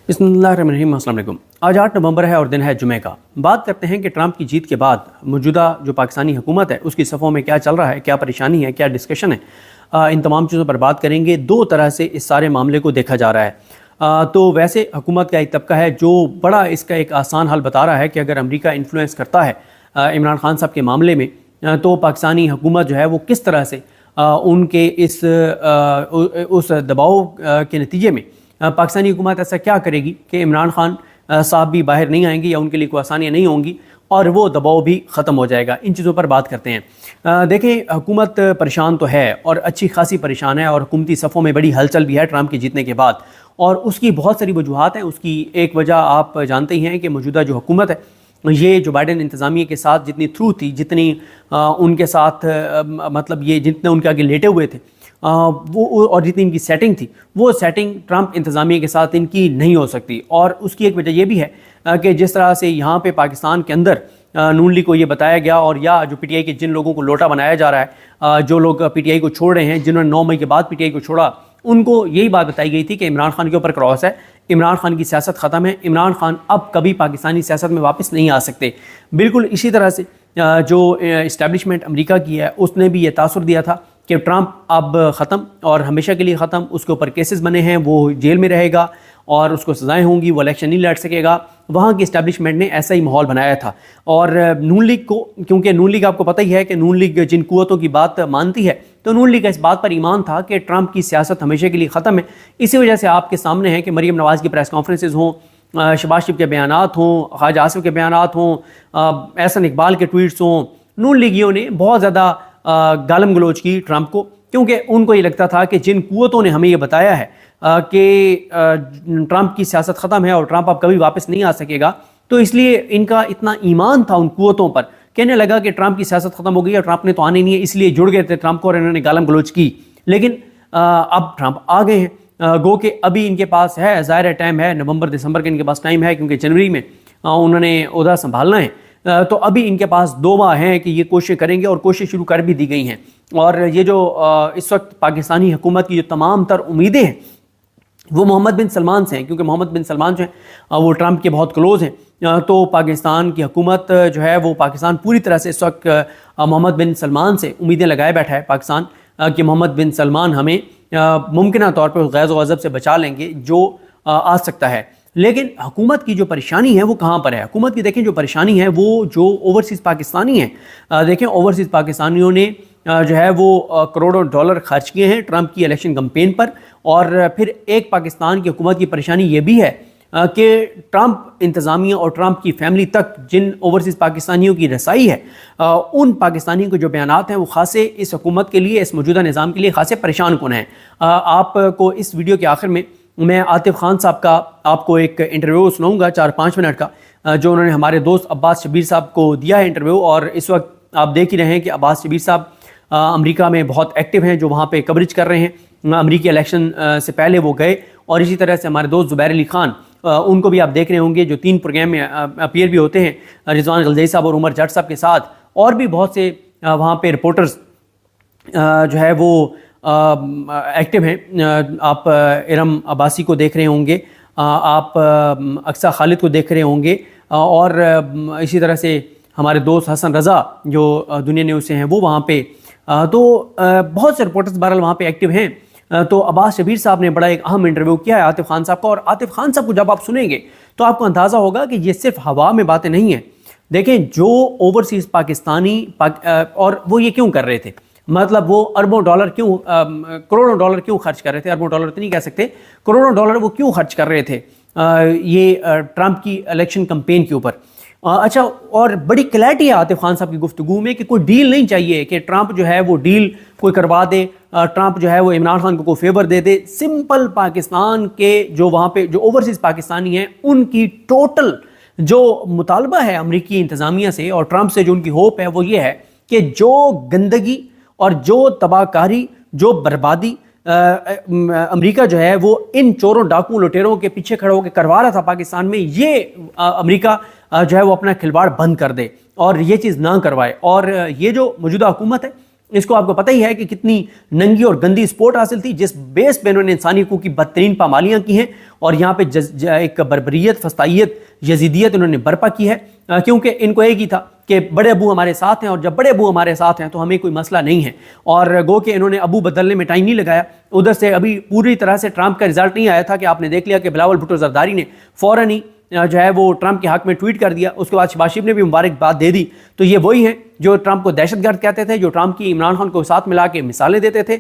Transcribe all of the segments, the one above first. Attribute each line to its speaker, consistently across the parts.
Speaker 1: बिस्मिल्लाहिर्रहमानिर्रहीम। अस्सलाम वालेकुम। आज 8 नवंबर है और दिन है जुमे का। बात करते हैं कि ट्रंप की जीत के बाद मौजूदा जो पाकिस्तानी हुकूमत है उसकी सफ़ों में क्या चल रहा है, क्या परेशानी है, क्या डिस्कशन है। इन तमाम चीज़ों पर बात करेंगे। दो तरह से इस सारे मामले को देखा जा रहा है। तो वैसे हुकूमत का एक तबका है जो बड़ा इसका एक आसान हल बता रहा है कि अगर अमरीका इन्फ्लुएंस करता है इमरान खान साहब के मामले में, तो पाकिस्तानी हुकूमत जो है वो किस तरह से उनके उस दबाव के नतीजे में पाकिस्तानी हुकूमत ऐसा क्या करेगी कि इमरान खान साहब भी बाहर नहीं आएंगे या उनके लिए कोई आसानियाँ नहीं होंगी और वो दबाव भी ख़त्म हो जाएगा। इन चीज़ों पर बात करते हैं। देखें, हुकूमत परेशान तो है और अच्छी खासी परेशान है और हुकूमती सफ़ों में बड़ी हलचल भी है ट्रंप के जीतने के बाद, और उसकी बहुत सारी वजूहात हैं। उसकी एक वजह आप जानते ही हैं कि मौजूदा जो हुकूमत है ये जो बाइडेन इंतज़ामिया के साथ जितनी थ्रू थी, जितनी उनके साथ मतलब ये जितने उनके आगे लेटे हुए थे वो, और जितनी इनकी सेटिंग थी वो सेटिंग ट्रंप इंतज़ामिया के साथ इनकी नहीं हो सकती। और उसकी एक वजह यह भी है कि जिस तरह से यहाँ पे पाकिस्तान के अंदर नून लीग को ये बताया गया, और या जो पीटीआई के जिन लोगों को लोटा बनाया जा रहा है, जो लोग पीटीआई को छोड़ रहे हैं, जिन्होंने 9 मई के बाद पीटीआई को छोड़ा, उनको यही बात बताई गई थी कि इमरान खान के ऊपर क्रॉस है, इमरान खान की सियासत ख़त्म है, इमरान खान अब कभी पाकिस्तानी सियासत में वापस नहीं आ सकते। बिल्कुल इसी तरह से जो इस्टेब्लिशमेंट अमेरिका की है उसने भी ये तासुर दिया था कि ट्रंप अब ख़त्म और हमेशा के लिए ख़त्म, उसके ऊपर केसेस बने हैं, वो जेल में रहेगा और उसको सज़ाएं होंगी, वो इलेक्शन नहीं लड़ सकेगा। वहाँ की इस्टेब्लिशमेंट ने ऐसा ही माहौल बनाया था। और नून लीग को, क्योंकि नून लीग आपको पता ही है कि नून लीग जिन कुव्वतों की बात मानती है, तो नून लीग का इस बात पर ईमान था कि ट्रंप की सियासत हमेशा के लिए ख़त्म है। इसी वजह से आपके सामने है कि मरीम नवाज़ की प्रेस कॉन्फ्रेंसेज हों, शहबाज शरीफ के बयानात हों, ख्वाजा आसिफ के बयानात हों, एहसन इकबाल के ट्वीट्स हों, नून लीगियों ने बहुत ज़्यादा गालम गलोच की ट्रंप को, क्योंकि उनको ये लगता था कि जिन कुव्वतों ने हमें ये बताया है कि ट्रंप की सियासत ख़त्म है और ट्रंप अब कभी वापस नहीं आ सकेगा, तो इसलिए इनका इतना ईमान था उन कुव्वतों पर, कहने लगा कि ट्रंप की सियासत ख़त्म हो गई और ट्रंप ने तो आने नहीं है, इसलिए जुड़ गए थे ट्रंप को और इन्होंने गालम गलोच की। लेकिन अब ट्रंप आ गए हैं, गो के अभी इनके पास है, ज़ाहिर टाइम है, नवंबर दिसंबर के इनके पास टाइम है, क्योंकि जनवरी में उन्होंने ओहदा संभालना है। तो अभी इनके पास 2 माह हैं कि ये कोशिश करेंगे, और कोशिश शुरू कर भी दी गई हैं। और ये जो इस वक्त पाकिस्तानी हुकूमत की जो तमाम तर उम्मीदें हैं वो मोहम्मद बिन सलमान से हैं, क्योंकि मोहम्मद बिन सलमान जो हैं वो ट्रंप के बहुत क्लोज़ हैं। तो पाकिस्तान की हुकूमत जो है वो, पाकिस्तान पूरी तरह से इस वक्त मोहम्मद बिन सलमान से उम्मीदें लगाए बैठा है पाकिस्तान कि मोहम्मद बिन सलमान हमें मुमकिन तौर पर उस गैज़ गज़ब से बचा लेंगे जो आ सकता है। लेकिन हुकूमत की जो परेशानी है वो कहाँ पर है? हुकूमत की देखें जो परेशानी है वो जो ओवरसीज़ पाकिस्तानी हैं। देखें, ओवरसीज़ पाकिस्तानियों ने जो है वो करोड़ों डॉलर खर्च किए हैं ट्रंप की इलेक्शन कैंपेन पर। और फिर एक पाकिस्तान की हुकूमत की परेशानी ये भी है कि ट्रंप इंतज़ामिया और ट्रंप की फैमिली तक जिन ओवरसीज़ पाकिस्तानियों की रसाई है, उन पाकिस्तानियों के जो बयानात हैं वो खासे इस हुकूमत के लिए, इस मौजूदा निज़ाम के लिए खासे परेशान कुन हैं। आपको इस वीडियो के आखिर में मैं आतिफ खान साहब का आपको एक इंटरव्यू सुनाऊंगा 4-5 मिनट का, जो उन्होंने हमारे दोस्त अब्बास शबीर साहब को दिया है इंटरव्यू। और इस वक्त आप देख ही रहे हैं कि अब्बास शबीर साहब अमेरिका में बहुत एक्टिव हैं, जो वहाँ पे कवरेज कर रहे हैं। अमेरिकी इलेक्शन से पहले वो गए, और इसी तरह से हमारे दोस्त ज़ुबैर अली खान, उनको भी आप देख रहे होंगे, जो 3 प्रोग्राम में अपीयर भी होते हैं, रिजवान गलजई साहब और उमर जट साहब के साथ, और भी बहुत से वहाँ पे रिपोर्टर्स जो है वो एक्टिव हैं। आप इरम अब्बासी को देख रहे होंगे, आप अक्सा खालिद को देख रहे होंगे, और इसी तरह से हमारे दोस्त हसन रज़ा जो दुनिया न्यूज़ से हैं वो वहाँ पे, तो बहुत से रिपोर्टर्स बहरहाल वहाँ पे एक्टिव हैं। तो अब्बास शबीर साहब ने बड़ा एक अहम इंटरव्यू किया है आतिफ खान साहब का, और आतिफ खान साहब को जब आप सुनेंगे तो आपको अंदाज़ा होगा कि ये सिर्फ हवा में बातें नहीं हैं। देखें, जो ओवरसीज़ पाकिस्तानी और वो ये क्यों कर रहे थे, मतलब वो अरबों डॉलर क्यों, करोड़ों डॉलर क्यों खर्च कर रहे थे, अरबों डॉलर तो नहीं कह सकते, करोड़ों डॉलर वो क्यों खर्च कर रहे थे ये ट्रंप की इलेक्शन कैंपेन के ऊपर। अच्छा, और बड़ी क्लैरिटी है आतिफ खान साहब की गुफ्तगू में कि कोई डील नहीं चाहिए कि ट्रंप जो है वो डील कोई करवा दे, ट्रंप जो है वो इमरान खान को कोई फेवर दे दे। सिंपल पाकिस्तान के जो वहाँ पे जो ओवरसीज़ पाकिस्तानी हैं उनकी टोटल जो मुतालबा है अमरीकी इंतज़ामिया से और ट्रंप से जो उनकी होप है वो ये है कि जो गंदगी और जो तबाहकारी, जो बर्बादी अमेरिका जो है वो इन चोरों डाकुओं लुटेरों के पीछे खड़े होकर करवा रहा था पाकिस्तान में, ये अमेरिका जो है वो अपना खिलवाड़ बंद कर दे और ये चीज़ ना करवाए। और ये जो मौजूदा हुकूमत है इसको आपको पता ही है कि कितनी नंगी और गंदी स्पोर्ट हासिल थी, जिस बेस पे इन्होंने इंसानी हकूक की बदतरीन पामालियां की हैं और यहाँ पे एक बर्बरियत, फस्तायत, यजीदियत इन्होंने बर्पा की है, क्योंकि इनको एक ही था कि बड़े अबू हमारे साथ हैं और जब बड़े अबू हमारे साथ हैं तो हमें कोई मसला नहीं है। और गो कि इन्होंने अबू बदलने में टाइम नहीं लगाया। उधर से अभी पूरी तरह से ट्रंप का रिजल्ट नहीं आया था कि आपने देख लिया कि बिलावल भुट्टो जरदारी ने फौरन ही जो है वो ट्रंप के हक में ट्वीट कर दिया, उसके बाद शहबाज शरीफ ने भी मुबारकबाद दे दी। तो ये वही हैं जो ट्रंप को दहशतगर्द कहते थे, जो ट्रंप की इमरान खान को साथ मिला के मिसालें देते थे,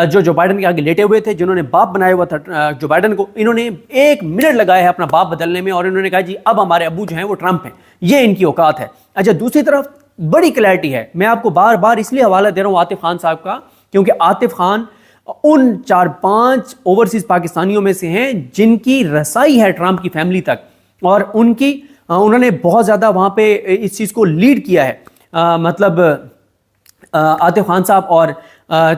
Speaker 1: जो बाइडन के आगे लेटे हुए थे, जिन्होंने बाप बनाया हुआ था जो बाइडन को। इन्होंने 1 मिनट लगाया है अपना बाप बदलने में और इन्होंने कहा जी अब हमारे अबू जो हैं वो ट्रंप हैं, ये इनकी औकात है। अच्छा, दूसरी तरफ बड़ी क्लैरिटी है, मैं आपको बार बार इसलिए हवाला दे रहा हूँ आतिफ खान साहब का, क्योंकि आतिफ खान उन 4-5 ओवरसीज पाकिस्तानियों में से हैं जिनकी रसाई है ट्रंप की फैमिली तक, और उन्होंने बहुत ज़्यादा वहाँ पे इस चीज़ को लीड किया है। मतलब आतिफ खान साहब और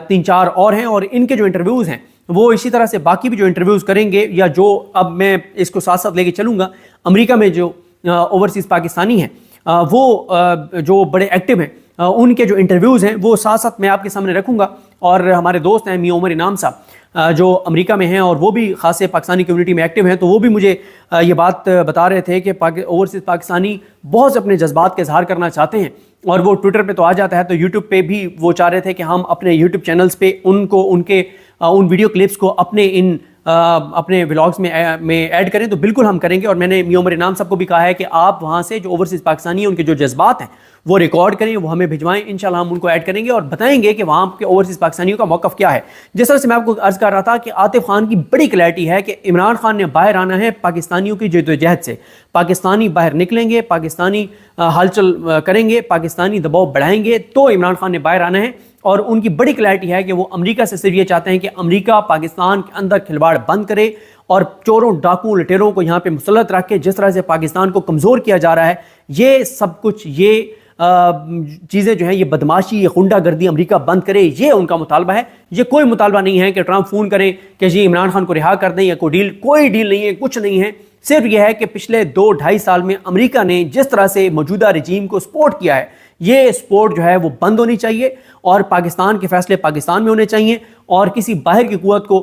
Speaker 1: 3-4 और हैं, और इनके जो इंटरव्यूज़ हैं वो इसी तरह से बाकी भी जो इंटरव्यूज़ करेंगे, या जो अब मैं इसको साथ साथ लेके चलूँगा, अमेरिका में जो ओवरसीज़ पाकिस्तानी हैं वो जो बड़े एक्टिव हैं उनके जो इंटरव्यूज़ हैं वो साथ साथ मैं आपके सामने रखूँगा। और हमारे दोस्त हैं मियां उमर इनाम साहब जो अमेरिका में हैं और वो भी ख़ास पाकिस्तानी कम्युनिटी में एक्टिव हैं, तो वो भी मुझे ये बात बता रहे थे कि ओवरसीज़ पाकिस्तानी बहुत से अपने जज्बात का इजहार करना चाहते हैं, और वो ट्विटर पे तो आ जाता है, तो यूट्यूब पे भी वो चाह रहे थे कि हम अपने यूट्यूब चैनल्स पे उनको उन वीडियो क्लिप्स को अपने व्लॉग्स में ऐड करें, तो बिल्कुल हम करेंगे। और मैंने मियां उमर इनाम साहब को भी कहा है कि आप वहाँ से जो ओवरसीज़ पाकिस्तानी हैं उनके जो जज्बात हैं वो रिकॉर्ड करें, वो हमें भिजवाएं, इंशाल्लाह हम उनको ऐड करेंगे और बताएंगे कि वहाँ के ओवरसीज़ पाकिस्तानियों का मौक़िफ़ क्या है। जिस तरह से मैं आपको अर्ज़ कर रहा था कि आतिफ खान की बड़ी क्लैरिटी है कि इमरान खान ने बाहर आना है पाकिस्तानियों की जद्दोजहद से, पाकिस्तानी बाहर निकलेंगे, पाकिस्तानी हलचल करेंगे, पाकिस्तानी दबाव बढ़ाएंगे, तो इमरान खान ने बाहर आना है। और उनकी बड़ी क्लैरिटी है कि वो अमेरिका से सिर्फ ये चाहते हैं कि अमेरिका पाकिस्तान के अंदर खिलवाड़ बंद करे और चोरों, डाकुओं, लुटेरों को यहाँ पे मुसल्लत रख के जिस तरह से पाकिस्तान को कमज़ोर किया जा रहा है, ये सब कुछ, ये चीज़ें जो हैं, ये बदमाशी, ये गुंडागर्दी अमेरिका बंद करे, ये उनका मुतालबा है। ये कोई मुतालबा नहीं है कि ट्रंप फ़ोन करें कि जी इमरान खान को रिहा कर दें या कोई डील नहीं है, कुछ नहीं है। सिर्फ यह है कि पिछले 2-2.5 साल में अमेरिका ने जिस तरह से मौजूदा रजीम को सपोर्ट किया है, ये सपोर्ट जो है वो बंद होनी चाहिए और पाकिस्तान के फैसले पाकिस्तान में होने चाहिए, और किसी बाहर की कुव्वत को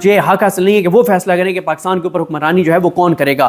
Speaker 1: ये हक हासिल नहीं है कि वो फैसला करें कि पाकिस्तान के ऊपर हुक्मरानी जो है वो कौन करेगा।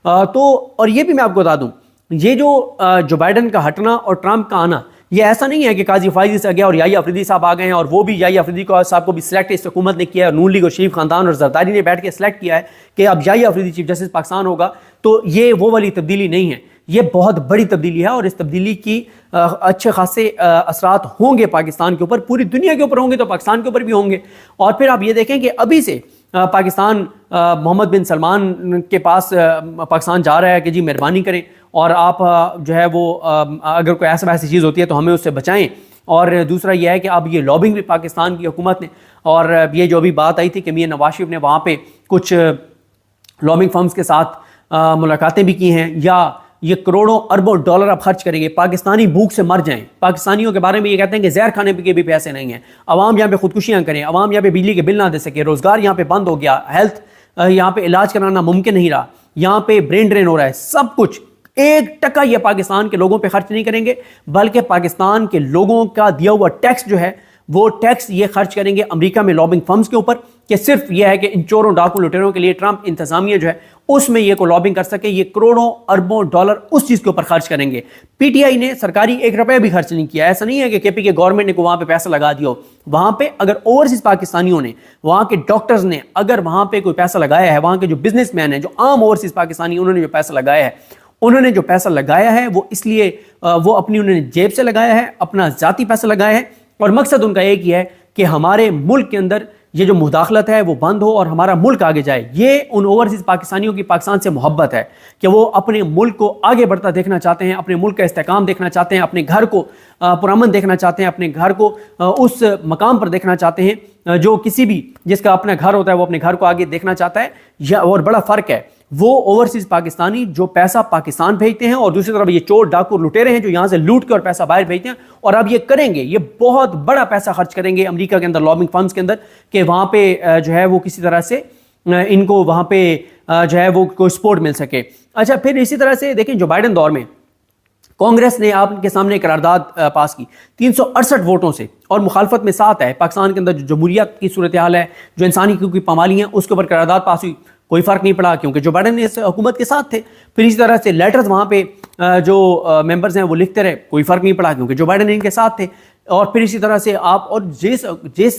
Speaker 1: और ये भी मैं आपको बता दूं, ये जो बाइडन का हटना और ट्रंप का आना, ये ऐसा नहीं है कि काजी फाइजी से गया और याही अफरीदी साहब आ गए हैं, और वो भी याही अफरीदी साहब को भी सिलेक्ट इस हुकूमत ने किया है, नून लीग और शरीफ खानदान और जरदारी ने बैठ के सिलेक्ट किया है कि अब याही अफरीदी चीफ जस्टिस पाकिस्तान होगा। तो ये वो वाली तब्दीली नहीं है, ये बहुत बड़ी तब्दीली है, और इस तब्दीली की अच्छे खासे असरात होंगे पाकिस्तान के ऊपर, पूरी दुनिया के ऊपर होंगे तो पाकिस्तान के ऊपर भी होंगे। और फिर आप ये देखें कि अभी से पाकिस्तान मोहम्मद बिन सलमान के पास पाकिस्तान जा रहा है कि जी मेहरबानी करें और आप जो है वो अगर कोई ऐसी चीज़ होती है तो हमें उससे बचाएं। और दूसरा यह है कि अब ये लॉबिंग भी पाकिस्तान की हुकूमत ने, और ये जो अभी बात आई थी कि मियां नवाज शरीफ ने वहाँ पे कुछ लॉबिंग फर्म्स के साथ मुलाकातें भी की हैं, या ये करोड़ों अरबों डॉलर अब खर्च करेंगे, पाकिस्तानी भूख से मर जाएं। पाकिस्तानियों के बारे में ये कहते हैं कि जहर खाने के भी पैसे नहीं हैं, अवाम यहाँ पे खुदकुशियाँ करें, अवाम यहाँ पे बिजली के बिल ना दे सके, रोजगार यहाँ पे बंद हो गया, हेल्थ यहाँ पे इलाज कराना मुमकिन नहीं रहा, यहाँ पे ब्रेन ड्रेन हो रहा है, सब कुछ 1% ये पाकिस्तान के लोगों पे खर्च नहीं करेंगे, बल्कि पाकिस्तान के लोगों का दिया हुआ टैक्स जो है वो टैक्स ये खर्च करेंगे अमेरिका में लॉबिंग फर्म्स के ऊपर, कि सिर्फ ये है कि इन चोरों, डाकू, लुटेरों के लिए ट्रंप इंतजामिया जो है उसमें ये को लॉबिंग कर सके। ये करोड़ों अरबों डॉलर उस चीज़ के ऊपर खर्च करेंगे। पीटीआई ने सरकारी 1 रुपया भी खर्च नहीं किया। ऐसा नहीं है कि केपी के गवर्नमेंट ने को वहाँ पे पैसा लगा दिया हो। वहाँ पे अगर ओवरसीज पाकिस्तानियों ने, वहाँ के डॉक्टर्स ने अगर वहाँ पे कोई पैसा लगाया है, वहाँ के जो बिजनेसमैन है, जो आम ओवरसीज पाकिस्तानी, उन्होंने जो पैसा लगाया है, उन्होंने जो पैसा लगाया है वो इसलिए वो अपनी उन्होंने जेब से लगाया है, अपना जाती पैसा लगाया है, और मकसद उनका एक ही है कि हमारे मुल्क के अंदर ये जो मुदाखलत है वो बंद हो और हमारा मुल्क आगे जाए। ये उन ओवरसीज पाकिस्तानियों की पाकिस्तान से मोहब्बत है कि वो अपने मुल्क को आगे बढ़ता देखना चाहते हैं, अपने मुल्क का इस्तेहकाम देखना चाहते हैं, अपने घर को पुरअमन देखना चाहते हैं, अपने घर को उस मकाम पर देखना चाहते हैं जो किसी भी जिसका अपना घर होता है वो अपने घर को आगे देखना चाहता है। और बड़ा फ़र्क है वो ओवरसीज पाकिस्तानी जो पैसा पाकिस्तान भेजते हैं, और दूसरी तरफ ये चोर, डाकू, लुटेरे हैं जो यहाँ से लूट के और पैसा बाहर भेजते हैं। और अब ये करेंगे, ये बहुत बड़ा पैसा खर्च करेंगे अमेरिका के अंदर लॉबिंग फर्म्स के अंदर, कि वहाँ पे जो है वो किसी तरह से इनको वहाँ पे जो है वो कोई सपोर्ट मिल सके। अच्छा, फिर इसी तरह से देखें जो बाइडन दौर में कांग्रेस ने आपके सामने करारदाद पास की 368 वोटों से, और मुखालफत में 7 है। पाकिस्तान के अंदर जो जमहूरियत की सूरत हाल है, जो इंसानी हकूक़ की पामाली है, उसके ऊपर करारदाद पास हुई, कोई फ़र्क नहीं पड़ा क्योंकि जो बाइडेन इस हुकूमत के साथ थे। फिर इसी तरह से लेटर्स वहाँ पे जो मेंबर्स हैं वो लिखते रहे, कोई फ़र्क नहीं पड़ा क्योंकि जो बाइडेन इनके साथ थे। और फिर इसी तरह से आप और जिस जिस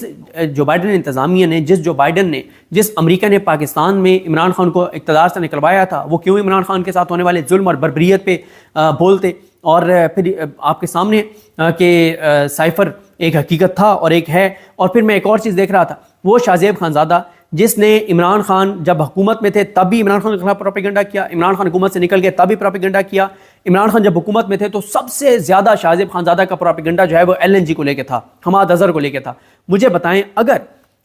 Speaker 1: जो बाइडेन इंतज़ामिया ने, जो बाइडेन ने, जिस अमेरिका ने पाकिस्तान में इमरान खान को इक़्तिदार से निकलवाया था, वो क्यों इमरान खान के साथ होने वाले जुल्म और बर्बरियत पे बोलते। और फिर आपके सामने कि साइफर एक हकीकत था और एक है। और फिर मैं एक और चीज़ देख रहा था, वो शाहजेब खानज़ादा जिसने इमरान खान जब हुकूमत में थे तब भी इमरान खान के खिलाफ प्रोपेगेंडा किया, इमरान खान हुकूमत से निकल गए तब भी प्रोपेगेंडा किया। इमरान खान जब हुकूमत में थे तो सबसे ज़्यादा शाहजेब खानज़ादा का प्रोपेगेंडा जो है वो LNG को लेकर था, हमाद अजहर को लेकर था। मुझे बताएं, अगर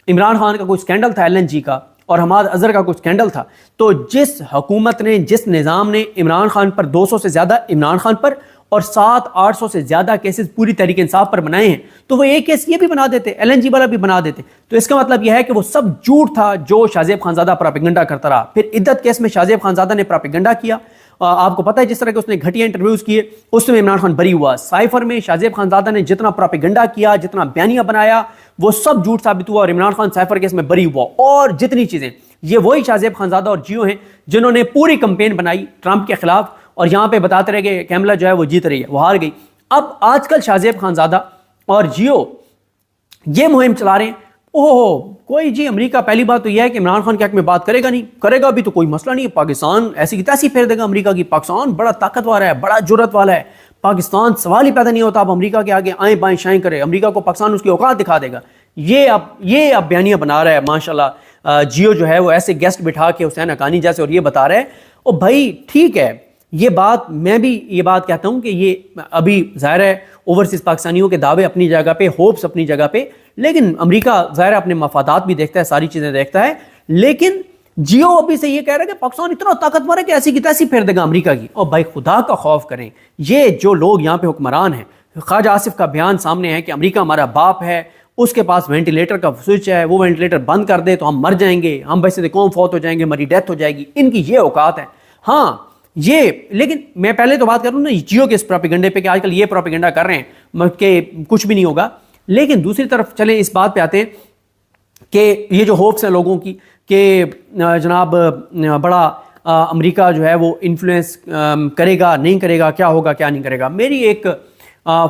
Speaker 1: इमरान खान का कोई स्कैंडल था LNG का और हमाद अजहर का कोई स्कैंडल था, तो जिस हुकूमत ने, जिस निज़ाम ने इमरान खान पर 200 से ज़्यादा इमरान खान पर और 700-800 से ज़्यादा केसेस पूरी तहरीक इंसाफ पर बनाए हैं, तो वो एक केस ये भी बना देते, LNG वाला भी बना देते। तो इसका मतलब यह है कि वो सब झूठ था जो शाहजेब खानज़ादा प्रोपेगेंडा करता रहा। फिर इद्दत केस में शाहजेब खानज़ादा ने प्रोपेगेंडा किया। आपको पता है जिस तरह के उसने घटिया इंटरव्यूज किए, उसमें इमरान खान बरी हुआ। साइफर में शाहजेब खानज़ादा ने जितना प्रोपेगेंडा किया, जितना बयानिया बनाया, वो सब झूठ साबित हुआ और इमरान खान साइफर केस में बरी हुआ। और जितनी चीज़ें, ये वही शाहजेब खानज़ादा और जियो हैं जिन्होंने पूरी कंपेन बनाई ट्रंप के खिलाफ और यहाँ पे बताते रहे कि कैमला जो है वो जीत रही है, वो हार गई। अब आजकल शाहजेब खानज़ादा और जियो ये मुहिम चला रहे हैं। ओहो, कोई जी अमेरिका, पहली बात तो यह है कि इमरान खान के हक में बात करेगा नहीं, करेगा भी तो कोई मसला नहीं है। पाकिस्तान ऐसी की तैसी फेर देगा अमेरिका की। पाकिस्तान बड़ा ताकतवर है, बड़ा जुर्रत वाला है। पाकिस्तान सवाल ही पैदा नहीं होता आप अमेरिका के आगे आए बाएं शाएं करे। अमेरिका को पाकिस्तान उसकी औकात दिखा देगा। ये अब बयानिया बना रहा है माशाल्लाह। जियो जो है वो ऐसे गेस्ट बिठा के हुसैन हक्कानी जैसे, और ये बता रहे हैं। ओ भाई ठीक है, ये बात, मैं भी ये बात कहता हूं कि ये अभी जाहिर है ओवरसीज पाकिस्तानियों के दावे अपनी जगह पे, होप्स अपनी जगह पे, लेकिन अमेरिका जाहिर है अपने मफादात भी देखता है, सारी चीजें देखता है। लेकिन जियो अभी से ये कह रहा है कि पाकिस्तान इतना ताकतवर है कि ऐसी की तैसी फेर देगा अमेरिका की। और भाई खुदा का खौफ करें, ये जो लोग यहाँ पे हुक्मरान हैं, ख्वाजा आसिफ का बयान सामने है कि अमेरिका हमारा बाप है, उसके पास वेंटिलेटर का स्विच है, वो वेंटिलेटर बंद कर दे तो हम मर जाएंगे, हम वैसे कौन फौत हो जाएंगे, हमारी डेथ हो जाएगी। इनकी ये औकात है। हाँ ये, लेकिन मैं पहले तो बात कर रहा हूँ ना जियो के इस प्रोपेगेंडे पे कि आजकल ये प्रोपेगेंडा कर रहे हैं कि कुछ भी नहीं होगा। लेकिन दूसरी तरफ चले इस बात पे आते हैं कि ये जो होप्स हैं लोगों की कि जनाब बड़ा अमेरिका जो है वो इन्फ्लुएंस करेगा, नहीं करेगा, क्या होगा क्या नहीं करेगा। मेरी एक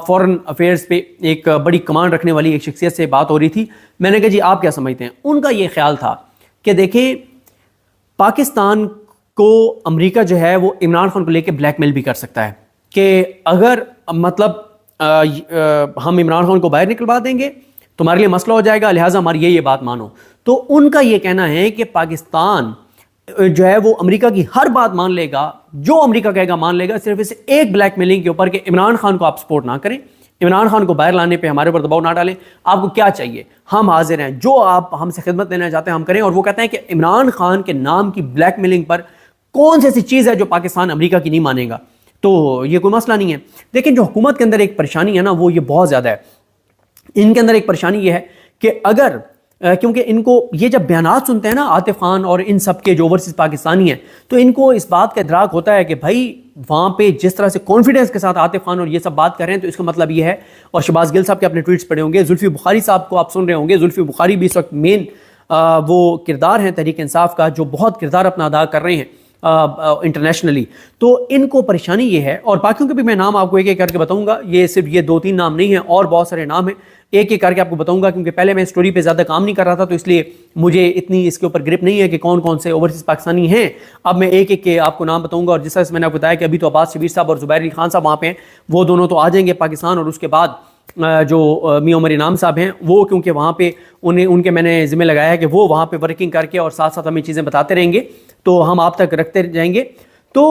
Speaker 1: फॉरेन अफेयर्स पे एक बड़ी कमांड रखने वाली एक शख्सियत से बात हो रही थी। मैंने कहा जी आप क्या समझते हैं। उनका ये ख्याल था कि देखें, पाकिस्तान को अमेरिका जो है वो इमरान खान को लेके ब्लैकमेल भी कर सकता है कि अगर मतलब हम इमरान खान को बाहर निकलवा देंगे तुम्हारे लिए मसला हो जाएगा, लिहाजा हमारी ये बात मानो। तो उनका ये कहना है कि पाकिस्तान जो है वो अमेरिका की हर बात मान लेगा, जो अमेरिका कहेगा मान लेगा, सिर्फ इस एक ब्लैकमेलिंग के ऊपर कि इमरान खान को आप सपोर्ट ना करें, इमरान खान को बाहर लाने पे हमारे ऊपर दबाव ना डालें, आपको क्या चाहिए हम हाजिर हैं, जो आप हमसे खिदमत देना चाहते हैं हम करें। और वो कहते हैं कि इमरान खान के नाम की ब्लैकमेलिंग पर कौन सी ऐसी चीज़ है जो पाकिस्तान अमेरिका की नहीं मानेगा। तो ये कोई मसला नहीं है। लेकिन जो हुकूमत के अंदर एक परेशानी है ना, वो ये बहुत ज़्यादा है। इनके अंदर एक परेशानी ये है कि अगर क्योंकि इनको ये जब बयानात सुनते हैं ना आतिफ खान और इन सब के जो ओवरसीज पाकिस्तानी हैं, तो इनको इस बात का इदराक होता है कि भाई वहाँ पे जिस तरह से कॉन्फिडेंस के साथ आतिफ खान और ये सब बात कर रहे हैं, तो इसका मतलब ये है। और शहबाज गिल साहब के अपने ट्वीट्स पढ़े होंगे, जुल्फी बुखारी साहब को आप सुन रहे होंगे। जुल्फी बुखारी भी इस वक्त मेन वो किरदार हैं तहरीक इंसाफ का, जो बहुत किरदार अपना अदा कर रहे हैं इंटरनेशनली। तो इनको परेशानी ये है, और बाकियों के भी मैं नाम आपको एक एक करके बताऊंगा। ये सिर्फ ये 2-3 नाम नहीं है, और बहुत सारे नाम हैं, एक एक करके आपको बताऊंगा। क्योंकि पहले मैं स्टोरी पे ज़्यादा काम नहीं कर रहा था, तो इसलिए मुझे इतनी इसके ऊपर ग्रिप नहीं है कि कौन कौन से ओवरसीज पाकिस्तानी हैं। अब मैं एक एक के आपको नाम बताऊंगा। और जिस तरह से मैंने आपको बताया कि अभी तो अब्बास शबीर साहब और जुबैर अली खान साहब वहाँ पे हैं, वो दोनों तो आ जाएंगे पाकिस्तान। और उसके बाद जो मियां उमर इनाम साहब हैं, वो क्योंकि वहाँ पे उनके मैंने जिम्मे लगाया है कि वो वहाँ पे वर्किंग करके और साथ साथ हमें चीज़ें बताते रहेंगे, तो हम आप तक रखते जाएंगे। तो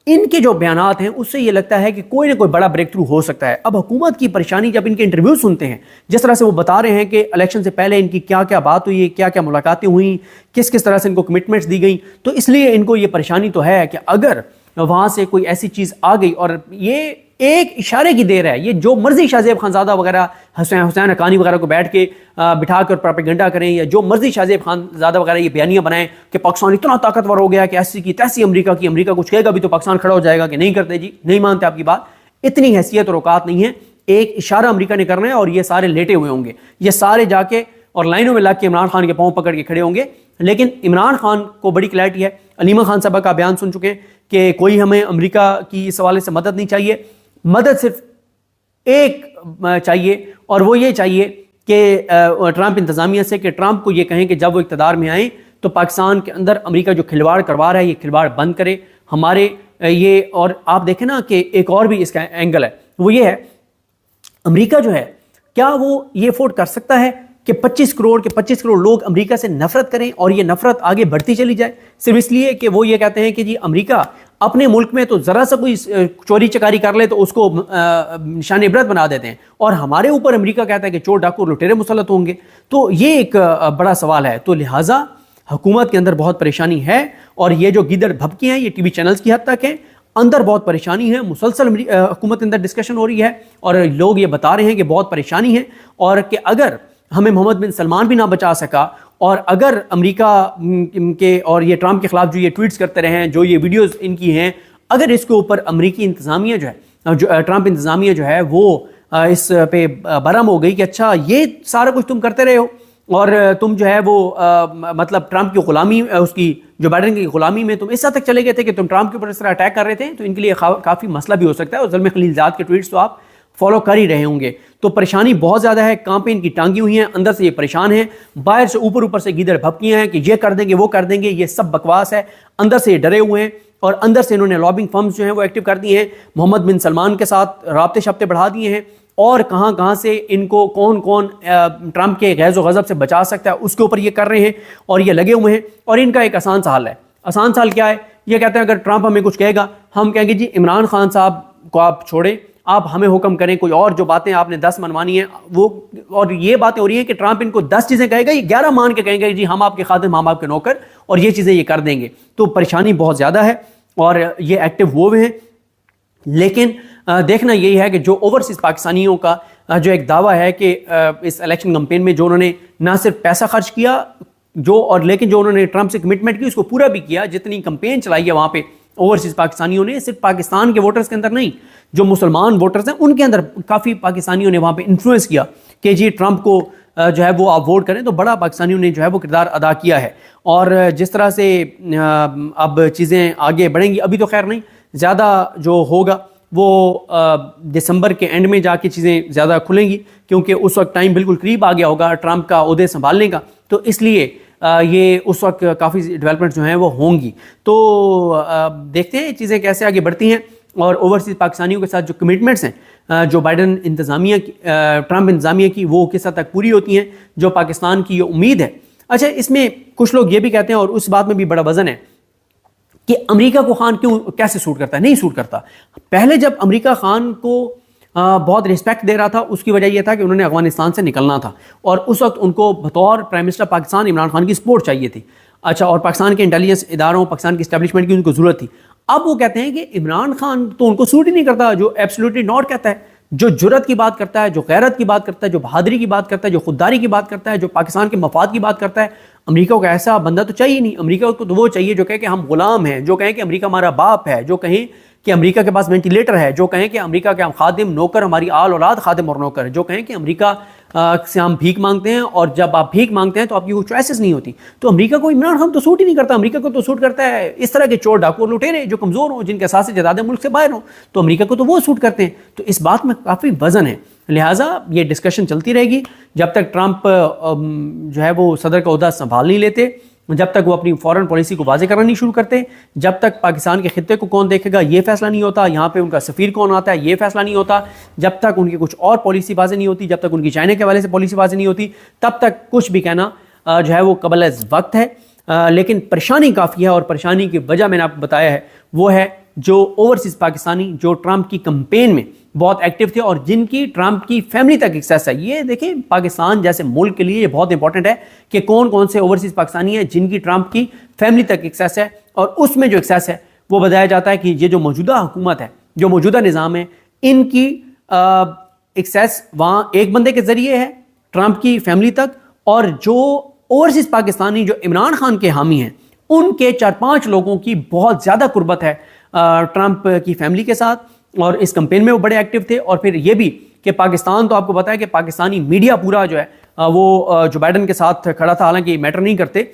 Speaker 1: इनके जो बयानात हैं उससे ये लगता है कि कोई ना कोई बड़ा ब्रेक थ्रू हो सकता है। अब हुकूमत की परेशानी, जब इनके इंटरव्यू सुनते हैं, जिस तरह से वो बता रहे हैं कि इलेक्शन से पहले इनकी क्या क्या बात हुई, क्या क्या मुलाकातें हुई, किस किस तरह से इनको कमिटमेंट्स दी गई, तो इसलिए इनको ये परेशानी तो है कि अगर वहाँ से कोई ऐसी चीज़ आ गई, और ये एक इशारे की देर है, ये जो मर्जी शाहजेब खानज़ादा वगैरह, हुसैन हक्कानी वगैरह को बैठ के बिठा कर प्रोपेगेंडा करें, या जो मर्जी शाहजेब खानज़ादा वगैरह ये बयानियाँ बनाएं कि पाकिस्तान इतना ताकतवर हो गया कि ऐसी की तैसी अमेरिका कुछ कहेगा भी तो पाकिस्तान खड़ा हो जाएगा कि नहीं करते जी, नहीं मानते आपकी बात। इतनी हैसियत और औकात नहीं है। एक इशारा अमेरिका ने करना है और ये सारे लेटे हुए होंगे, ये सारे जाके और लाइनों में लग के इमरान खान के पांव पकड़ के खड़े होंगे। लेकिन इमरान खान को बड़ी क्लैरिटी है, अलीमा खान साहबा का बयान सुन चुके हैं कि कोई हमें अमेरिका की इस हवाले से मदद नहीं चाहिए, मदद सिर्फ एक चाहिए और वो ये चाहिए कि ट्रंप इंतजामिया से कि ट्रंप को ये कहें कि जब वो इक़्तिदार में आए तो पाकिस्तान के अंदर अमेरिका जो खिलवाड़ करवा रहा है ये खिलवाड़ बंद करे हमारे ये। और आप देखें ना कि एक और भी इसका एंगल है, वो ये है अमेरिका जो है क्या वो ये अफोर्ड कर सकता है कि 25 करोड़ लोग अमेरिका से नफरत करें और ये नफरत आगे बढ़ती चली जाए सिर्फ इसलिए कि वो ये कहते हैं कि जी अमेरिका अपने मुल्क में तो जरा सा कोई चोरी चकारी कर ले तो उसको निशान इबरत बना देते हैं और हमारे ऊपर अमेरिका कहता है कि चोर डाकू लुटेरे मुसल्लत होंगे। तो ये एक बड़ा सवाल है। तो लिहाजा हुकूमत के अंदर बहुत परेशानी है और ये जो गीदड़ भभकी हैं ये टीवी चैनल्स की हद तक हैं, अंदर बहुत परेशानी है, मुसलसल हुकूमत के अंदर डिस्कशन हो रही है और लोग ये बता रहे हैं कि बहुत परेशानी है और कि अगर हमें मोहम्मद बिन सलमान भी ना बचा सका और अगर अमेरिका के और ये ट्रंप के खिलाफ जो ये ट्वीट्स करते रहे हैं, जो ये वीडियोस इनकी हैं, अगर इसके ऊपर अमेरिकी इंतजामिया जो है, जो ट्रंप इंतजामिया जो है वो इस पे बरहम हो गई कि अच्छा ये सारा कुछ तुम करते रहे हो और तुम जो है वो मतलब ट्रंप की गुलामी, उसकी जो बाइडेन की गुलामी में तुम इस हद तक चले गए थे कि तुम ट्रंप के ऊपर इस तरह अटैक कर रहे थे, तो इनके लिए काफ़ी मसला भी हो सकता है। और ज़ुल्म खलीलजाद के ट्वीट्स तो आप फॉलो कर ही रहे होंगे। तो परेशानी बहुत ज़्यादा है, कांपे इनकी टांगी हुई हैं, अंदर से ये परेशान हैं, बाहर से ऊपर से गीदड़ भपकियाँ हैं कि ये कर देंगे वो कर देंगे, ये सब बकवास है। अंदर से ये डरे हुए हैं और अंदर से इन्होंने लॉबिंग फर्म्स जो हैं वो एक्टिव कर दिए हैं, मोहम्मद बिन सलमान के साथ राब्ते शब्ते बढ़ा दिए हैं और कहाँ से इनको कौन कौन ट्रंप के गैज़ो गज़ब से बचा सकता है उसके ऊपर ये कर रहे हैं और ये लगे हुए हैं। और इनका एक आसान सा हल है। आसान सा हल क्या है? ये कहते हैं अगर ट्रंप हमें कुछ कहेगा हम कहेंगे जी इमरान खान साहब को आप छोड़ें, आप हमें हुक्म करें, कोई और जो बातें आपने 10 मनवानी है वो। और ये बातें हो रही हैं कि ट्रंप इनको 10 चीज़ें कहेगा, ये 11 मान के कहेंगे जी हम आपके खादिम, हम आपके नौकर, और ये चीज़ें ये कर देंगे। तो परेशानी बहुत ज़्यादा है और ये एक्टिव वो हुए हैं। लेकिन देखना यही है कि जो ओवरसीज पाकिस्तानियों का जो एक दावा है कि इस इलेक्शन कैंपेन में जो उन्होंने ना सिर्फ पैसा खर्च किया जो और लेकिन जो उन्होंने ट्रंप से कमिटमेंट की उसको पूरा भी किया। जितनी कैंपेन चलाई है वहाँ पे ओवरसीज पाकिस्तानियों ने, सिर्फ पाकिस्तान के वोटर्स के अंदर नहीं, जो मुसलमान वोटर्स हैं उनके अंदर काफ़ी पाकिस्तानियों ने वहाँ पे इन्फ्लुएंस किया कि जी ट्रंप को जो है वो आप वोट करें। तो बड़ा पाकिस्तानियों ने जो है वो किरदार अदा किया है। और जिस तरह से अब चीज़ें आगे बढ़ेंगी, अभी तो खैर नहीं, ज़्यादा जो होगा वो दिसंबर के एंड में जाके चीज़ें ज़्यादा खुलेंगी क्योंकि उस वक्त टाइम बिल्कुल करीब आ गया होगा ट्रंप का ओहदे संभालने का। तो इसलिए ये उस वक्त काफ़ी डेवलपमेंट जो हैं वो होंगी। तो देखते हैं चीज़ें कैसे आगे बढ़ती हैं और ओवरसीज पाकिस्तानियों के साथ जो कमिटमेंट्स हैं जो बाइडेन इंतज़ामिया की, ट्रंप इंतज़ामिया की, वो किस हद तक पूरी होती हैं, जो पाकिस्तान की ये उम्मीद है। अच्छा, इसमें कुछ लोग ये भी कहते हैं और उस बात में भी बड़ा वजन है कि अमेरिका को खान क्यों कैसे सूट करता है। नहीं सूट करता। पहले जब अमेरिका खान को बहुत रिस्पेक्ट दे रहा था उसकी वजह यह था कि उन्होंने अफगानिस्तान से निकलना था और उस वक्त उनको बतौर प्राइम मिनिस्टर पाकिस्तान इमरान खान की सपोर्ट चाहिए थी। अच्छा, और पाकिस्तान के इंटेलिजेंस इदारों, पाकिस्तान की एस्टेब्लिशमेंट की उनको ज़रूरत थी। अब वो कहते हैं कि इमरान खान तो उनको सूट ही नहीं करता, जो एब्सोल्युटली नॉट कहता है, जो जुर्रत की बात करता है, जो गैरत की बात करता है, जो बहादुरी की बात करता है, जो खुददारी की बात करता है, जो पाकिस्तान के मफाद की बात करता है। अमेरिका को ऐसा बंदा तो चाहिए नहीं। अमेरिका को तो वो चाहिए जो कहे कि हम गुलाम हैं, जो कहें कि अमेरिका हमारा बाप है, जो कहें कि अमेरिका के पास वेंटिलेटर है, जो कहें कि अमेरिका के हम खादिम नौकर, हमारी आल औलाद खादिम और नौकर, जो कहें कि अमेरिका से हम भीख मांगते हैं और जब आप भीख मांगते हैं तो आपकी कोई चॉइसेस नहीं होती। तो अमेरिका को इमरान खान तो सूट ही नहीं करता। अमेरिका को तो सूट करता है इस तरह के चोर डाकू लुटेरे जो कमज़ोर हों, जिनके साथ ज़्यादा मुल्क से बाहर हों, तो अमेरिका को तो वो सूट करते हैं। तो इस बात में काफ़ी वजन है। लिहाजा ये डिस्कशन चलती रहेगी जब तक ट्रंप जो है वो सदर का ओहदा संभाल नहीं लेते, जब तक वो अपनी फॉरेन पॉलिसी को वाजे करना नहीं शुरू करते, जब तक पाकिस्तान के खित्ते को कौन देखेगा ये फैसला नहीं होता, यहाँ पे उनका सफ़ीर कौन आता है ये फैसला नहीं होता, जब तक उनकी कुछ और पॉलिसी वाजे नहीं होती, जब तक उनकी चाइना के हवाले से पॉलिसी वाजे नहीं होती, तब तक कुछ भी कहना जो है वो कबल वक्त है। लेकिन परेशानी काफ़ी है और परेशानी की वजह मैंने आपको बताया है, वो है जो ओवरसीज़ पाकिस्तानी जो ट्रंप की कैंपेन में बहुत एक्टिव थे और जिनकी ट्रंप की फैमिली तक एक्सेस है। ये देखें, पाकिस्तान जैसे मुल्क के लिए ये बहुत इंपॉर्टेंट है कि कौन कौन से ओवरसीज़ पाकिस्तानी हैं जिनकी ट्रंप की फैमिली तक एक्सेस है। और उसमें जो एक्सेस है वो बताया जाता है कि ये जो मौजूदा हुकूमत है, जो मौजूदा निज़ाम है, इनकी एक्सेस वहाँ एक बंदे के ज़रिए है ट्रंप की फैमिली तक, और जो ओवरसीज़ पाकिस्तानी जो इमरान खान के हामी हैं उनके 4-5 लोगों की बहुत ज़्यादा कुर्बत है ट्रंप की फैमिली के साथ। और इस कैंपेन में वो बड़े एक्टिव थे। और फिर ये भी कि पाकिस्तान, तो आपको पता है कि पाकिस्तानी मीडिया पूरा जो है वो जो बाइडन के साथ खड़ा था, हालांकि मैटर नहीं करते,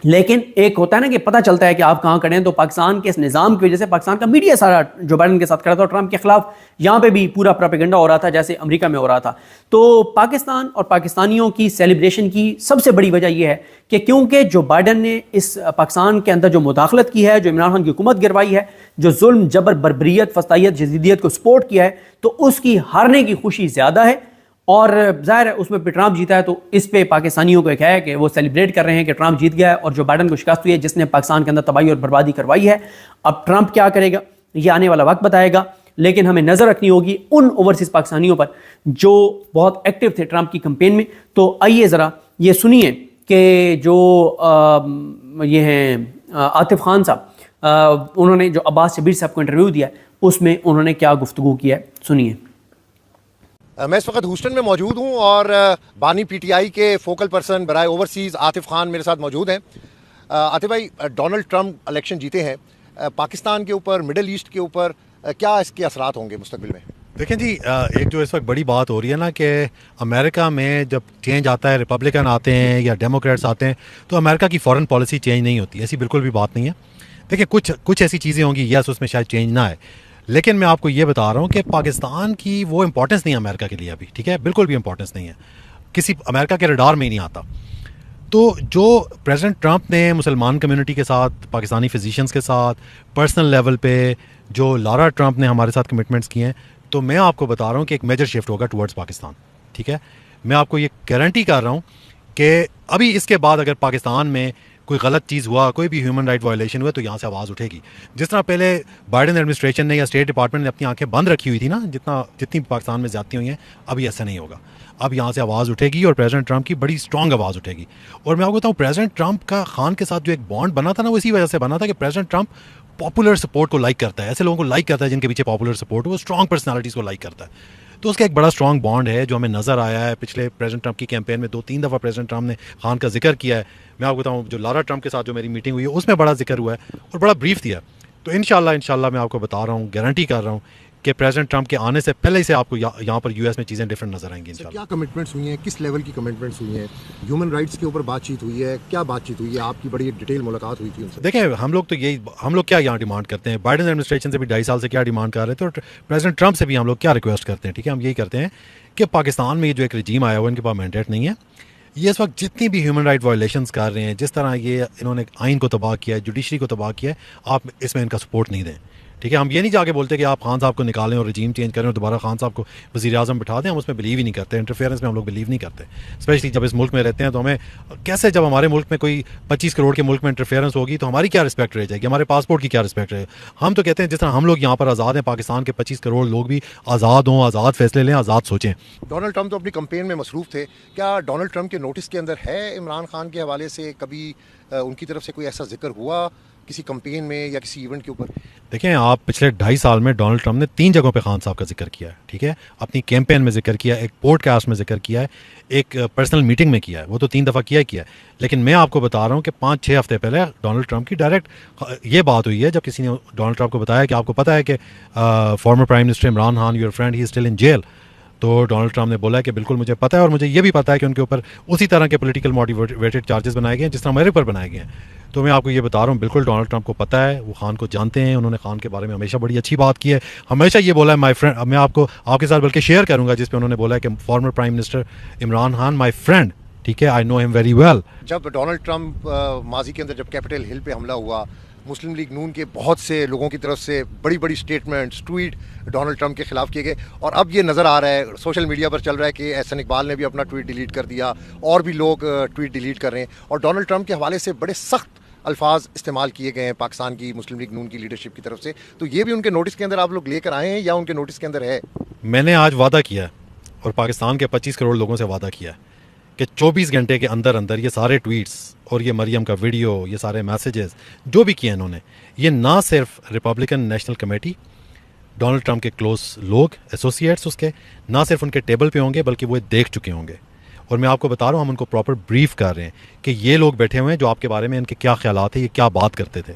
Speaker 1: लेकिन एक होता है ना कि पता चलता है कि आप कहां खड़े हैं। तो पाकिस्तान के इस निजाम की वजह से पाकिस्तान का मीडिया सारा जो बाइडन के साथ खड़ा था और ट्रंप के खिलाफ यहां पे भी पूरा प्रोपेगेंडा हो रहा था जैसे अमेरिका में हो रहा था। तो पाकिस्तान और पाकिस्तानियों की सेलिब्रेशन की सबसे बड़ी वजह यह है कि क्योंकि जो बाइडन ने इस पाकिस्तान के अंदर जो मुदाखलत की है, जो इमरान खान की हुकूमत गिरवाई है, जो जुल्म जबर बर्बरियत फस्तायत जदीदियत को सपोर्ट किया है, तो उसकी हारने की खुशी ज्यादा है। और जाहिर है उसमें भी ट्रंप जीता है, तो इस पे पाकिस्तानियों को एक है कि वो सेलिब्रेट कर रहे हैं कि ट्रंप जीत गया है और जो बाइडन को शिकस्त हुई है, जिसने पाकिस्तान के अंदर तबाही और बर्बादी करवाई है। अब ट्रंप क्या करेगा ये आने वाला वक्त बताएगा, लेकिन हमें नजर रखनी होगी उन ओवरसीज पाकिस्तानियों पर जो बहुत एक्टिव थे ट्रंप की कैंपेन में। तो आइए जरा ये सुनिए कि जो ये हैं आतिफ खान साहब, उन्होंने जो अब्बास शबीर साहब को इंटरव्यू दिया उसमें उन्होंने क्या गुफ्तगू किया है, सुनिए।
Speaker 2: मैं इस वक्त ह्यूस्टन में मौजूद हूँ और बानी पीटीआई के फोकल पर्सन बराए ओवरसीज़ आतिफ खान मेरे साथ मौजूद हैं। आतिफ भाई, डोनाल्ड ट्रंप इलेक्शन जीते हैं, पाकिस्तान के ऊपर, मिडल ईस्ट के ऊपर क्या इसके असरात होंगे मुस्तकबिल में?
Speaker 3: देखें जी, एक जो इस वक्त बड़ी बात हो रही है ना कि अमेरिका में जब चेंज आता है, रिपब्लिकन आते हैं या डेमोक्रेट्स आते हैं, तो अमेरिका की फॉरेन पॉलिसी चेंज नहीं होती। ऐसी बिल्कुल भी बात नहीं है। देखिए, कुछ ऐसी चीज़ें होंगी, यस, उसमें शायद चेंज ना आए, लेकिन मैं आपको ये बता रहा हूँ कि पाकिस्तान की वो इंपॉर्टेंस नहीं है अमेरिका के लिए अभी, ठीक है, बिल्कुल भी इंपॉर्टेंस नहीं है, किसी अमेरिका के रडार में ही नहीं आता। तो जो प्रेसिडेंट ट्रंप ने मुसलमान कम्युनिटी के साथ, पाकिस्तानी फिजिशियंस के साथ, पर्सनल लेवल पे जो लारा ट्रंप ने हमारे साथ कमिटमेंट्स किए हैं, तो मैं आपको बता रहा हूँ कि एक मेजर शिफ्ट होगा टुवर्ड्स पाकिस्तान, ठीक है। मैं आपको ये गारंटी कर रहा हूँ कि अभी इसके बाद अगर पाकिस्तान में कोई गलत चीज़ हुआ, कोई भी ह्यूमन राइट वायलेशन हुआ, तो यहाँ से आवाज़ उठेगी। जिस तरह पहले बाइडन एडमिनिस्ट्रेशन ने या स्टेट डिपार्टमेंट ने अपनी आंखें बंद रखी हुई थी ना, जितनी पाकिस्तान में ज़्यादती हुई हैं, अभी ऐसा नहीं होगा। अब यहाँ से आवाज़ उठेगी और प्रेसिडेंट ट्रंप की बड़ी स्ट्रॉन्ग आवाज़ उठेगी। और मैं आपको बताऊँ, प्रेसिडेंट ट्रंप का खान के साथ जो एक बॉन्ड बना था ना, वो इसी वजह से बना था कि प्रेसिडेंट ट्रंप पॉपुलर सपोर्ट को लाइक करता है, ऐसे लोगों को लाइक करता है जिनके पीछे पॉपुलर सपोर्ट हो, वो स्ट्रॉन्ग पर्सनालिटीज़ को लाइक करता है। तो उसका एक बड़ा स्ट्रॉन्ग बॉन्ड है जो हमें नज़र आया है पिछले प्रेसिडेंट ट्रंप की कैंपेन में। 2-3 दफ़ा प्रेसिडेंट ट्रंप ने खान का जिक्र किया है। मैं आपको बताऊँ, जो लारा ट्रंप के साथ जो मेरी मीटिंग हुई है उसमें बड़ा जिक्र हुआ है और बड़ा ब्रीफ दिया। तो इंशाल्लाह मैं आपको बता रहा हूँ, गारंटी कर रहा हूँ कि प्रेसिडेंट ट्रंप के आने से पहले से आपको यहाँ पर यूएस में चीज़ें डिफरेंट नजर आएंगी इंशाल्लाह।
Speaker 2: क्या कमिटमेंट्स हुई हैं, किस लेवल की कमिटमेंट्स हुई हैं? ह्यूमन राइट्स के ऊपर बातचीत हुई है, क्या बातचीत हुई है? आपकी बड़ी डिटेल मुलाकात हुई थी उनसे।
Speaker 3: देखें, हम लोग क्या यहाँ डिमांड करते हैं, बाइडन एडमिनिस्ट्रेशन से भी 2.5 साल से क्या डिमांड कर रहे थे और प्रेसिडेंट ट्रंप से भी हम लोग क्या रिक्वेस्ट करते हैं, ठीक है। हम यही करते हैं कि पाकिस्तान में जो एक रजीम आया हुआ, इनके पास मैंडेट नहीं है, ये इस वक्त जितनी भी ह्यूमन राइट वायलेशंस कर रहे हैं, जिस तरह ये इन्होंने आइन को तबाह किया है, जुडिशरी को तबाह किया है, आप इसमें इनका सपोर्ट नहीं दें, ठीक है। हम ये नहीं जाके बोलते कि आप खान साहब को निकालें और रजीम चेंज करें और दोबारा खान साहब को वज़ीर आज़म बिठा दें, हम उसमें बिलीव ही नहीं करते। इंटरफेरेंस में हम लोग बिलीव नहीं करते, स्पेशली जब इस मुल्क में रहते हैं। तो हमें कैसे, जब हमारे मुल्क में कोई 25 करोड़ के मुल्क में इंटरफेरेंस होगी तो हमारी क्या रिस्पेक्ट रह जाएगी, हमारे पासपोर्ट की क्या रिस्पेक्ट रहेगी? हम तो कहते हैं जिस तरह हम लोग यहाँ पर आज़ाद हैं, पाकिस्तान के 25 करोड़ लोग भी आज़ाद हों, आज़ाद फैसले लें, आज़ाद सोचें।
Speaker 2: डोनाल्ड ट्रंप तो अपनी कैंपेन में मसरूफ़ थे, क्या डोनाल्ड ट्रंप के नोटिस के अंदर है इमरान खान के हवाले से कभी उनकी तरफ से कोई ऐसा जिक्र हुआ किसी कैंपेन में या किसी इवेंट के ऊपर?
Speaker 3: देखें, आप पिछले 2.5 साल में डोनाल्ड ट्रंप ने 3 जगहों पे खान साहब का जिक्र किया है, ठीक है। अपनी कैंपेन में जिक्र किया है, एक पॉडकास्ट में जिक्र किया है, एक पर्सनल मीटिंग में किया है, वो तो 3 दफ़ा किया है। लेकिन मैं आपको बता रहा हूँ कि 5-6 हफ्ते पहले डोनाल्ड ट्रंप की डायरेक्ट ये बात हुई है, जब किसी ने डोनाल्ड ट्रंप को बताया कि आपको पता है कि former prime minister Imran Khan, your friend, he is still in jail. तो डोनाल्ड ट्रंप ने बोला कि बिल्कुल मुझे पता है और मुझे ये भी पता है कि उनके ऊपर उसी तरह के पॉलिटिकल मोटिवेटेड चार्जेस बनाए गए हैं जिस तरह मेरे ऊपर बनाए गए हैं। तो मैं आपको ये बता रहा हूँ, बिल्कुल डोनाल्ड ट्रंप को पता है, वो खान को जानते हैं, उन्होंने खान के बारे में हमेशा बड़ी अच्छी बात की है, हमेशा ये बोला है माय फ्रेंड। मैं आपके साथ बल्कि शेयर करूँगा जिस पे उन्होंने बोला है कि former prime minister Imran Khan my friend, ठीक है, I know him very well.
Speaker 2: जब डोनाल्ड ट्रंप माजी के अंदर जब कैपिटल हिल पे हमला हुआ, मुस्लिम लीग नून के बहुत से लोगों की तरफ से बड़ी बड़ी स्टेटमेंट्स, ट्वीट डोनाल्ड ट्रंप के खिलाफ किए गए और अब ये नज़र आ रहा है, सोशल मीडिया पर चल रहा है कि एहसन इकबाल ने भी अपना ट्वीट डिलीट कर दिया और भी लोग ट्वीट डिलीट कर रहे हैं और डोनाल्ड ट्रंप के हवाले से बड़े सख्त अल्फाज इस्तेमाल किए गए हैं पाकिस्तान की मुस्लिम लीग नून की लीडरशिप की तरफ से। तो ये भी उनके नोटिस के अंदर आप लोग लेकर आए हैं या उनके नोटिस के अंदर है?
Speaker 3: मैंने आज वादा किया है और पाकिस्तान के 25 करोड़ लोगों से वादा किया है कि 24 घंटे के अंदर अंदर ये सारे ट्वीट्स और ये मरियम का वीडियो, ये सारे मैसेजेस जो भी किए इन्होंने, ये ना सिर्फ Republican national committee, Donald Trump के क्लोज लोग, एसोसिएट्स उसके, ना सिर्फ उनके टेबल पे होंगे बल्कि वो देख चुके होंगे। और मैं आपको बता रहा हूँ, हम उनको प्रॉपर ब्रीफ कर रहे हैं कि ये लोग बैठे हुए हैं जो आपके बारे में इनके क्या ख्यालात हैं, ये क्या बात करते थे।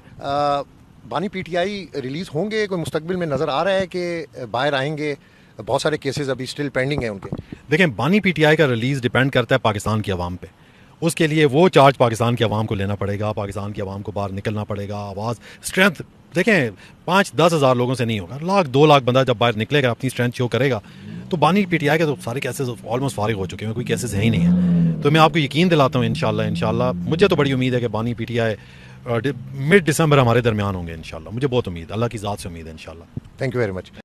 Speaker 2: बानी पीटीआई रिलीज़ होंगे, कोई मुस्तकबिल में नज़र आ रहा है कि बाहर आएंगे? बहुत सारे केसेस अभी स्टिल पेंडिंग हैं उनके।
Speaker 3: देखें, बानी पीटीआई का रिलीज़ डिपेंड करता है पाकिस्तान की आवाम पे। उसके लिए वो चार्ज पाकिस्तान की आवाम को लेना पड़ेगा, पाकिस्तान की आवाम को बाहर निकलना पड़ेगा, आवाज़ स्ट्रेंथ। देखें, 5-10 हज़ार लोगों से नहीं होगा, 1-2 लाख बंदा जब बाहर निकलेगा, अपनी स्ट्रेंथ शो करेगा, तो बानी पीटीआई के तो सारे केसेस ऑलमोस्ट फारिग हो चुके हैं, कोई केसेस है ही नहीं है। तो मैं आपको यकीन दिलाता हूँ इंशाल्लाह मुझे तो बड़ी उम्मीद है कि बानी पीटीआई मिड दिसंबर हमारे दरमियान होंगे इंशाल्लाह। मुझे बहुत उम्मीद, अल्लाह की ज़ात से उम्मीद है इंशाल्लाह।
Speaker 2: Thank you very much.